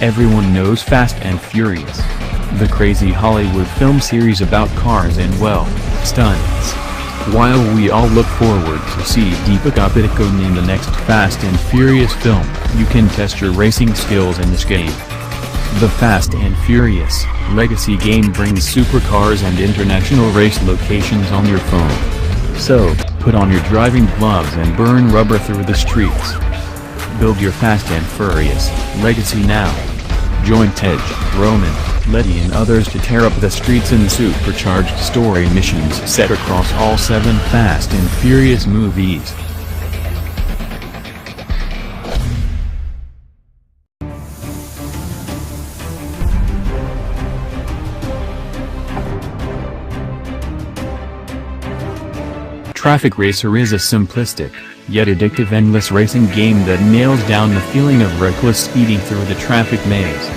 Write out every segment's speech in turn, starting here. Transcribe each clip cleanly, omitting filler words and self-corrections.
Everyone knows Fast and Furious, the crazy Hollywood film series about cars and, well, stunts. While we all look forward to see Deepika Padukone in the next Fast and Furious film, you can test your racing skills in this game. The Fast and Furious Legacy game brings supercars and international race locations on your phone. So, put on your driving gloves and burn rubber through the streets. Build your Fast and Furious Legacy now. Join Tej, Roman, Letty and others to tear up the streets in supercharged story missions set across all 7 Fast and Furious movies. Traffic Racer is a simplistic, yet addictive endless racing game that nails down the feeling of reckless speeding through the traffic maze.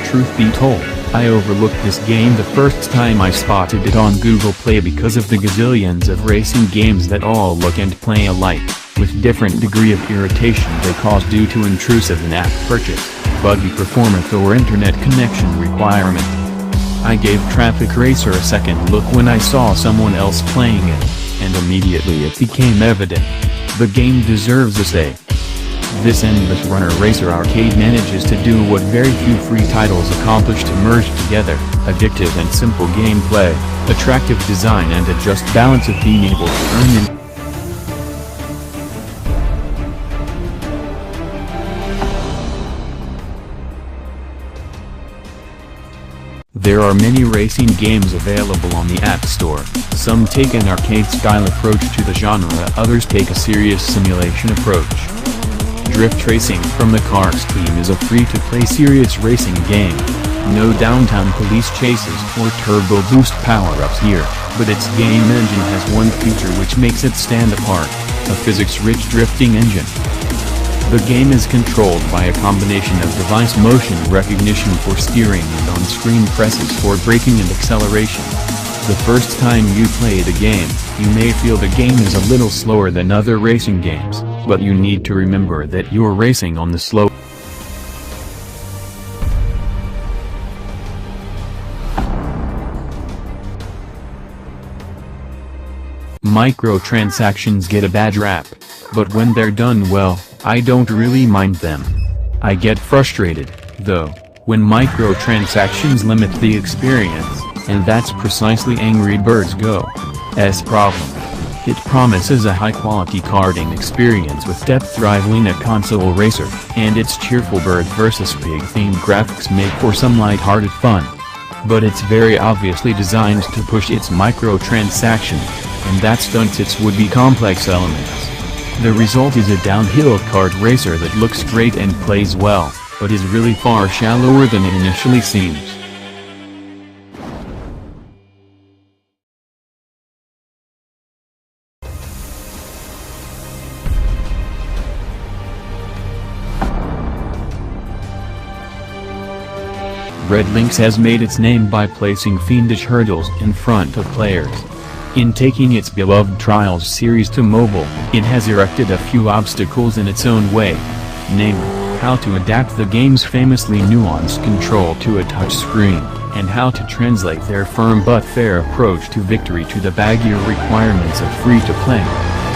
Truth be told, I overlooked this game the first time I spotted it on Google Play because of the gazillions of racing games that all look and play alike, with different degree of irritation they cause due to intrusive in-app purchase, buggy performance or internet connection requirement. I gave Traffic Racer a second look when I saw someone else playing it, and immediately it became evident. The game deserves a say. This endless runner racer arcade manages to do what very few free titles accomplish to merge together, addictive and simple gameplay, attractive design and a just balance of being able to earn in. There are many racing games available on the App Store. Some take an arcade-style approach to the genre, others take a serious simulation approach. Drift Racing from the Cars team is a free-to-play serious racing game. No downtown police chases or turbo boost power-ups here, but its game engine has one feature which makes it stand apart, a physics-rich drifting engine. The game is controlled by a combination of device motion recognition for steering and on-screen presses for braking and acceleration. The first time you play the game, you may feel the game is a little slower than other racing games, but you need to remember that you're racing on the slow. Microtransactions get a bad rap, but when they're done well, I don't really mind them. I get frustrated, though, when microtransactions limit the experience, and that's precisely Angry Birds Go's problem. It promises a high-quality karting experience with depth rivaling a console racer, and its cheerful bird vs. pig-themed graphics make for some light-hearted fun. But it's very obviously designed to push its microtransaction, and that stunts its would-be complex elements. The result is a downhill kart racer that looks great and plays well, but is really far shallower than it initially seems. Red Lynx has made its name by placing fiendish hurdles in front of players. In taking its beloved Trials series to mobile, it has erected a few obstacles in its own way. Namely, how to adapt the game's famously nuanced control to a touchscreen, and how to translate their firm but fair approach to victory to the baggier requirements of free-to-play.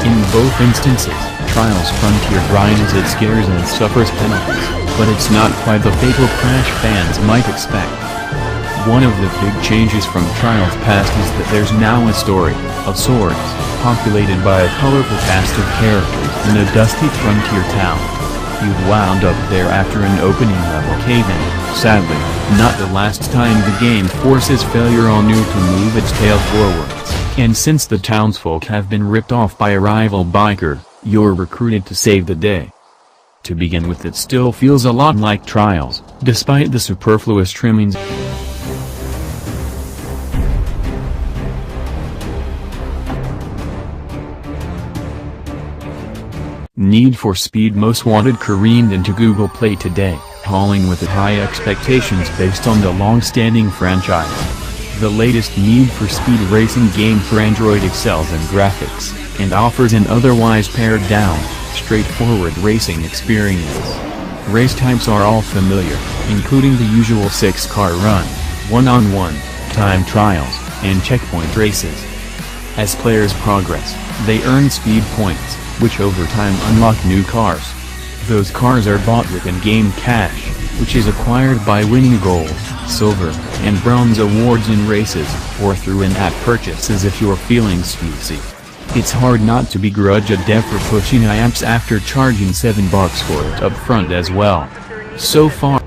In both instances, Trials Frontier grinds its gears and suffers penalties, but it's not quite the fatal crash fans might expect. One of the big changes from Trials past is that there's now a story, of sorts, populated by a colorful cast of characters in a dusty frontier town. You've wound up there after an opening level cave-in, sadly, not the last time the game forces failure on you to move its tail forwards, and since the townsfolk have been ripped off by a rival biker, you're recruited to save the day. To begin with, it still feels a lot like Trials, despite the superfluous trimmings. Need for Speed Most Wanted careened into Google Play today, hauling with it high expectations based on the long-standing franchise. The latest Need for Speed racing game for Android excels in graphics, and offers an otherwise pared-down, straightforward racing experience. Race types are all familiar, including the usual 6-car run, one-on-one, time trials, and checkpoint races. As players progress, they earn speed points, which over time unlock new cars. Those cars are bought with in-game cash, which is acquired by winning gold, silver, and bronze awards in races, or through in-app purchases if you're feeling sleazy. It's hard not to begrudge a dev for pushing IAPs after charging $7 for it up front as well. So far,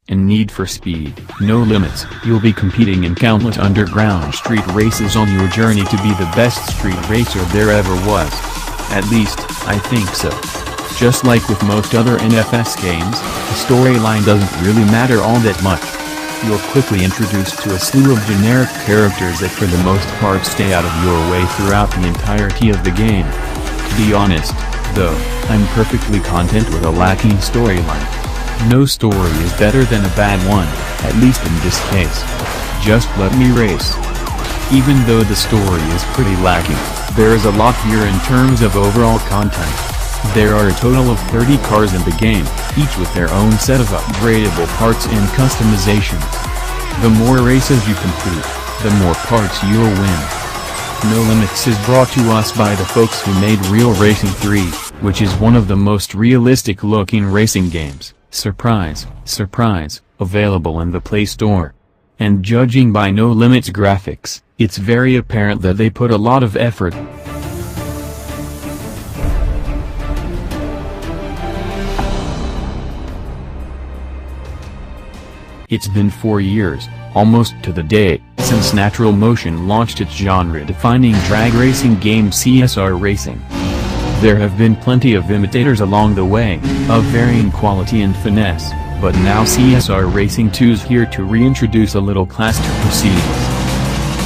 in Need for Speed, No Limits, you'll be competing in countless underground street races on your journey to be the best street racer there ever was. At least, I think so. Just like with most other NFS games, the storyline doesn't really matter all that much. You're quickly introduced to a slew of generic characters that for the most part stay out of your way throughout the entirety of the game. To be honest, though, I'm perfectly content with a lacking storyline. No story is better than a bad one, at least in this case. Just let me race. Even though the story is pretty lacking, there is a lot here in terms of overall content. There are a total of 30 cars in the game, each with their own set of upgradable parts and customizations. The more races you complete, the more parts you'll win. No Limits is brought to us by the folks who made Real Racing 3, which is one of the most realistic looking racing games, surprise, surprise, available in the Play Store. And judging by No Limits graphics, it's very apparent that they put a lot of effort. It's been 4 years, almost to the day, since Natural Motion launched its genre-defining drag racing game CSR Racing. There have been plenty of imitators along the way, of varying quality and finesse, but now CSR Racing 2's here to reintroduce a little class to proceedings.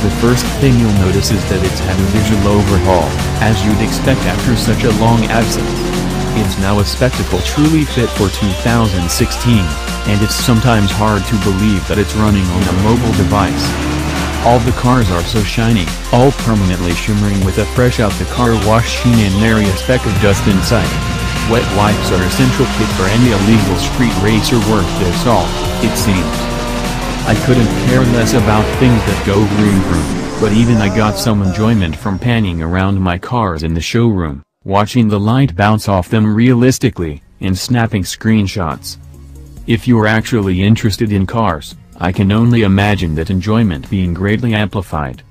The first thing you'll notice is that it's had a visual overhaul, as you'd expect after such a long absence. It's now a spectacle truly fit for 2016, and it's sometimes hard to believe that it's running on a mobile device. All the cars are so shiny, all permanently shimmering with a fresh out the car wash sheen and nary a speck of dust in sight. Wet wipes are essential kit for any illegal street racer worth their salt, it seems. I couldn't care less about things that go vroom vroom, but even I got some enjoyment from panning around my cars in the showroom, watching the light bounce off them realistically, and snapping screenshots. If you're actually interested in cars, I can only imagine that enjoyment being greatly amplified.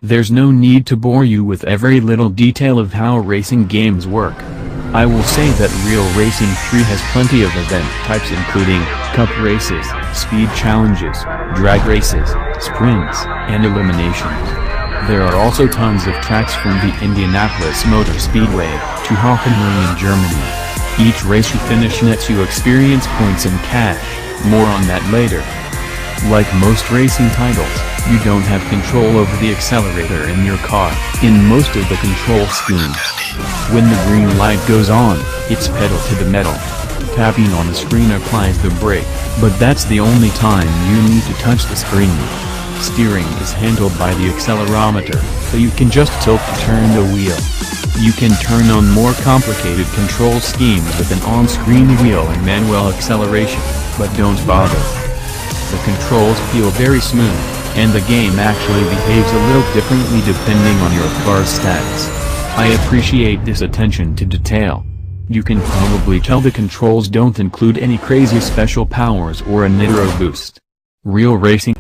There's no need to bore you with every little detail of how racing games work. I will say that Real Racing 3 has plenty of event types including cup races, speed challenges, drag races, sprints, and eliminations. There are also tons of tracks from the Indianapolis Motor Speedway to Hockenheim in Germany. Each race you finish nets you experience points and cash, more on that later. Like most racing titles, you don't have control over the accelerator in your car, in most of the control schemes. When the green light goes on, it's pedal to the metal. Tapping on the screen applies the brake, but that's the only time you need to touch the screen. Steering is handled by the accelerometer, so you can just tilt to turn the wheel. You can turn on more complicated control schemes with an on-screen wheel and manual acceleration, but don't bother. The controls feel very smooth, and the game actually behaves a little differently depending on your car's stats. I appreciate this attention to detail. You can probably tell the controls don't include any crazy special powers or a nitro boost. Real Racing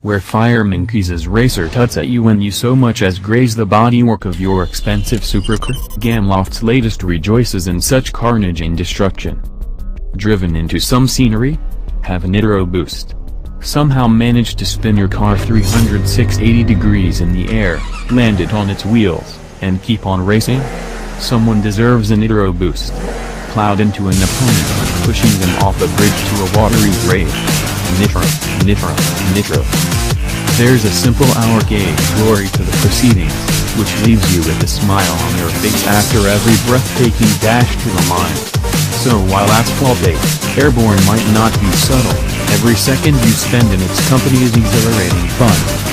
where Fire Monkey's racer tuts at you when you so much as graze the bodywork of your expensive supercar. Gameloft's latest rejoices in such carnage and destruction. Driven into some scenery? Have a nitro boost. Somehow managed to spin your car 360 degrees in the air, land it on its wheels, and keep on racing? Someone deserves a nitro boost. Plowed into an opponent, pushing them off a bridge to a watery grave. Nitro, Nitro, Nitro. There's a simple hour gauge glory to the proceedings, which leaves you with a smile on your face after every breathtaking dash to the line. So while Asphalt 8, Airborne might not be subtle, every second you spend in its company is exhilarating fun.